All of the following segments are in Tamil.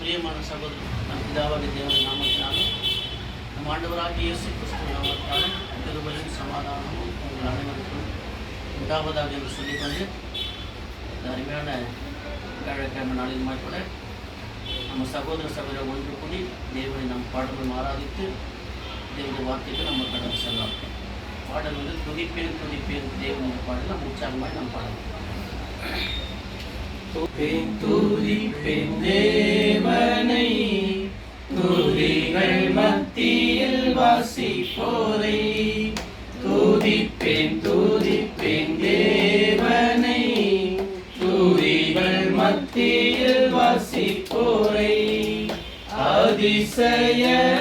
பிரியமான சகோதரர் நம் பிதாவாகிய தேவன் நாமத்தினாலும் நம் ஆண்டவராகிய இயேசு கிறிஸ்து நாமத்தினாலும் கிருபையும் சமாதானமும் உங்கள் அனைவருக்கும் உண்டாவதாக என்று சொல்லிக்கொண்டு இந்த அருமையான வியாழக்கிழமை நாளிலுமாய் கூட நம்ம சகோதர ஒன்று கூடி தேவனை நாம் பாடலும் ஆராதித்து தேவனுடைய வார்த்தைக்கு நம்ம கடந்து செல்லலாம். பாடல் வந்து துதிப்பேன் தேவனுடைய பாடல் நம்ம உற்சாகமாய் நாம் பாடலாம். துதிப்பேன் தேவனை துதிகள் மத்தியில் வாசிப்போரை துதிப்பேன் தேவனை துதிகள் மத்தியில் வாசிப்போரை அதிசயமானவரை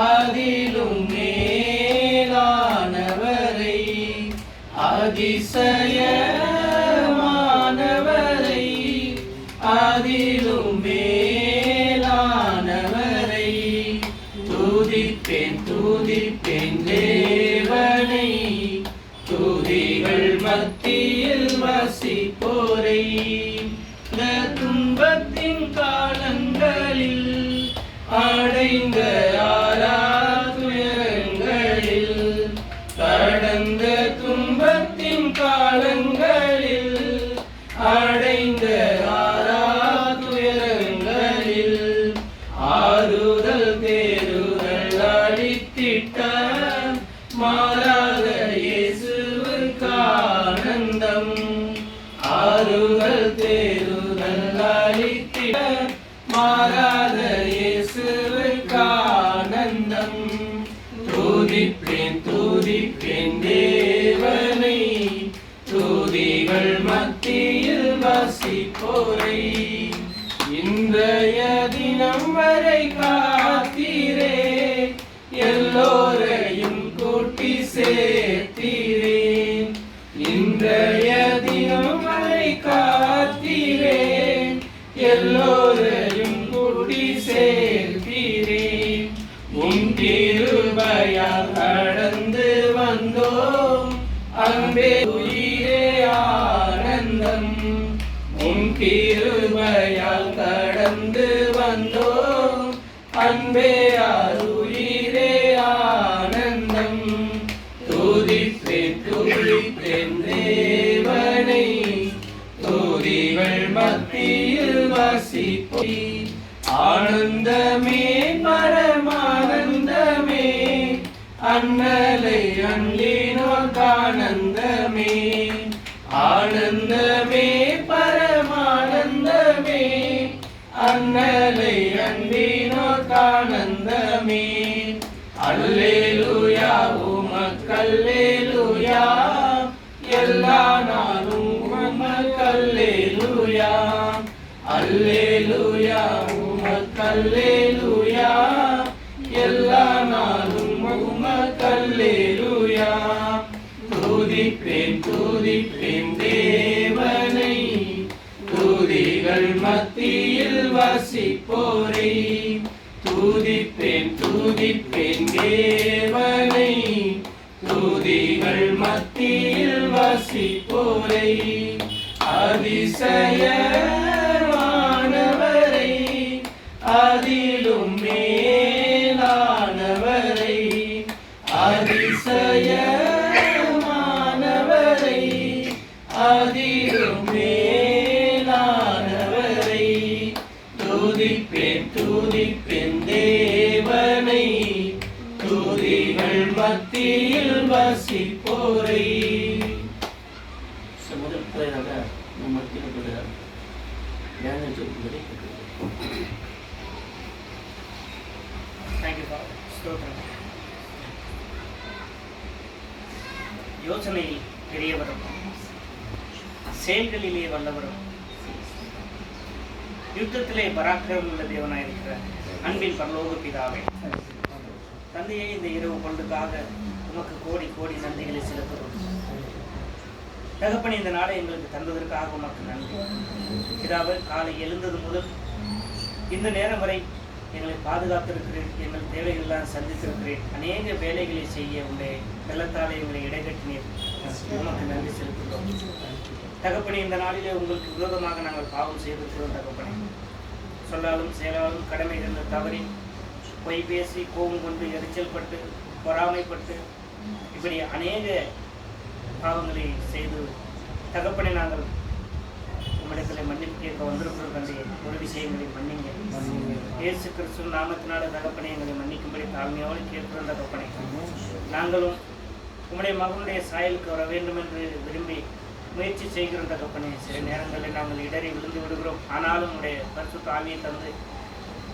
அதிலும் மேலானவரை அதிசயமானவரை அதிலும் மேலானவரை துதிப்பேன் தேவனை துதிகள் மத்தியில் வசிப்போரை துன்பத்தின் காலங்களில் அடைந்த துயரங்களில் கடந்த துன்பத்தின் காலங்களில் அடைந்த துயரங்களில் ஆறுதல் தேறுதல் அளித்திட்ட மாறாத இயேசுவுக்கு ஆனந்தம் ஆறுதல் தேறுதல் அளித்திட்ட மாறாத இயேசுவுக்கு ஆனந்தம் துதிப்பேன் தேவனை துதிகள் மத்தியில் வசிப்போரை இன்றைய தினம் வரை காத்தீரே எல்லோரையும் கூட்டி சேர்த்தீரேன் இன்றைய தினம் வரை காத்தீரே எல்லோரையும் கூட்டி சேர்த்தீரேன் உன் கிருபையால் கடந்து வந்தோம் அன்பே உயிரே ஆனந்தம் உன் கிருபையால் கடந்து வந்தோம் அன்பே உயிரே ஆனந்தம் துதிப்பேன் தேவனை துதிகள் மத்தியில் வசிப்போரை ஆனந்தமே பரமானந்தமே அண்ணலை அன்பினோர் ஆனந்தமே ஆனந்தமே பரமானந்தமே அண்ணலை அன்பினோர் ஆனந்தமே அல்லேலூயா உமக்கல்லேலூயா எல்லா நாளும் உமக்கல்லேலூயா அல்லேலூயா உமக்கல்லேலூயா எல்லா நாளும் உமக்கல்லேலூயா துதிப்பேன் தேவனை துதிகள் மத்தியில் வசிப்போரை துதிப்பேன் தேவனை துதிகள் மத்தியில் வசிப்போரை அதிசயமானவரை அதிலும் மேலானவரை அதிசயமானவரை அதிலும் மேலானவரை துதிப்பேன் தேவனை துதிகள் மத்தியில் வசிப்போரை முதல் பிள்ளையாக நம் மத்தியில் யோசனையில் பெரியவரும் செயல்களிலே வல்லவரும் யுத்தத்திலே பராக்கிரமம் உள்ள தேவனாயிருக்கிற அன்பின் பரலோக பிதாவே தந்தையை இந்த இரவு பொழுதுக்காக உமக்கு கோடி கோடி நன்றிகளை செலுத்துகிறோம். தகப்பனே இந்த நாளை எங்களுக்கு தந்ததற்காக உமக்கு நன்றி. பிதாவே காலை எழுந்தது முதல் இந்த நேரம் வரை எங்களை பாதுகாத்திருக்கிறேன், எங்கள் தேவைகளெல்லாம் சந்தித்திருக்கிறேன். அநேக வேலைகளை செய்ய உடைய வெள்ளத்தாலே எங்களை இடைகட்டினீர். உமக்கு நன்றி செலுத்துகிறோம். தகப்பனே, இந்த நாளிலே உங்களுக்கு விரோதமாக நாங்கள் பாவம் செய்திருக்கிறோம் தகப்பனே. சொல்லாலும் செயலாலும் கடமைகள் தவறி பொய் பேசி கோபம் கொண்டு எரிச்சல் பட்டு பொறாமைப்பட்டு இப்படி அநேக பாவங்களை செய்து தகப்பனை நாங்கள் உம்மிடத்தில் மன்னிப்பு கேட்க வந்திருக்கிறோம் தந்தையை. ஒரு விஷயங்களை மன்னிங்க. இயேசு கிறிஸ்து நாமத்தினால தகப்பனை எங்களை மன்னிக்கும்படி தாழ்மையோடு கேட்கிறோம் தகப்பனை. நாங்களும் உம்முடைய மகனுடைய சாயலுக்கு வர வேண்டும் என்று விரும்பி முயற்சி செய்கிறோம் தகப்பனே. சில நேரங்களில் நாங்கள் இடறி விழுந்து விடுகிறோம். ஆனாலும் உம்முடைய பரிசுத்த ஆவியை தந்து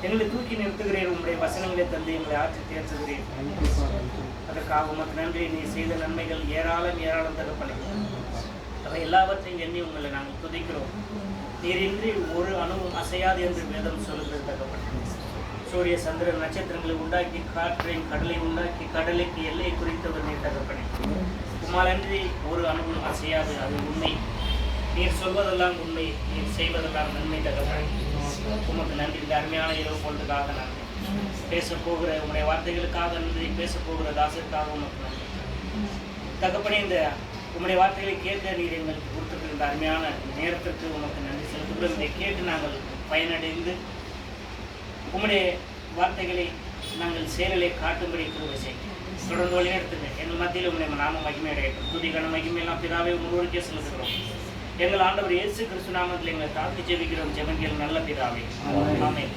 எங்களை தூக்கி நிறுத்துகிறீர். உம்முடைய வசனங்களை தந்து எங்களை ஆற்றி தேர்த்துகிறீர். அதற்காக உமக்கு நன்றி. நீ செய்த நன்மைகள் ஏராளம் ஏராளம் தகப்பனே. அவை எல்லாவற்றையும் எண்ணி உங்களை நாங்கள் துதிக்கிறோம். நீரின்றி ஒரு அணுவும் அசையாது என்று வேதம் சொல்லுகிறது தகப்பனே. சூரிய சந்திர நட்சத்திரங்களை உண்டாக்கி காற்றையும் கடலை உண்டாக்கி கடலுக்கு எல்லையை குறித்தவர் நீர் தகப்பனே. உம்மாலன்றி ஒரு அணுவும் அசையாது, அது உண்மை. நீர் சொல்வதெல்லாம் உண்மை, நீர் செய்வதெல்லாம் நன்மை தகப்பனே. உமக்கு நன்றி. இந்த அருமையான இரவு பொழுதுக்காக நன்றி. பேசப்போகிற உங்களுடைய வார்த்தைகளுக்காக நன்றி. பேசப்போகிற தாசருக்காக உமக்கு நன்றி தகப்பனே. இந்த உம்முடைய வார்த்தைகளை கேட்க நீர் எங்களுக்கு கொடுத்திருக்கிற இந்த அருமையான நேரத்திற்கு உமக்கு நன்றி செலுத்துகிறோம். இதை கேட்டு நாங்கள் பயனடைந்து உம்முடைய வார்த்தைகளை நாங்கள் செயலை காட்டும்படி கிருபை செய்ய தொடர்ந்து வழிநடத்துங்க. எங்கள் மத்தியில் உம்முடைய நாம மகிமை அடையட்டும். துதி கன மகிமை எல்லாம் பிதாவே ஒருவருக்கே செலுத்துகிறோம். எங்கள் ஆண்டவர் இயேசு கிறிஸ்து நாமத்தில் எங்களை தாக்கி ஜெபிக்கிறோம். ஜெபங்கள் நல்ல பிதாவே. ஆமென்.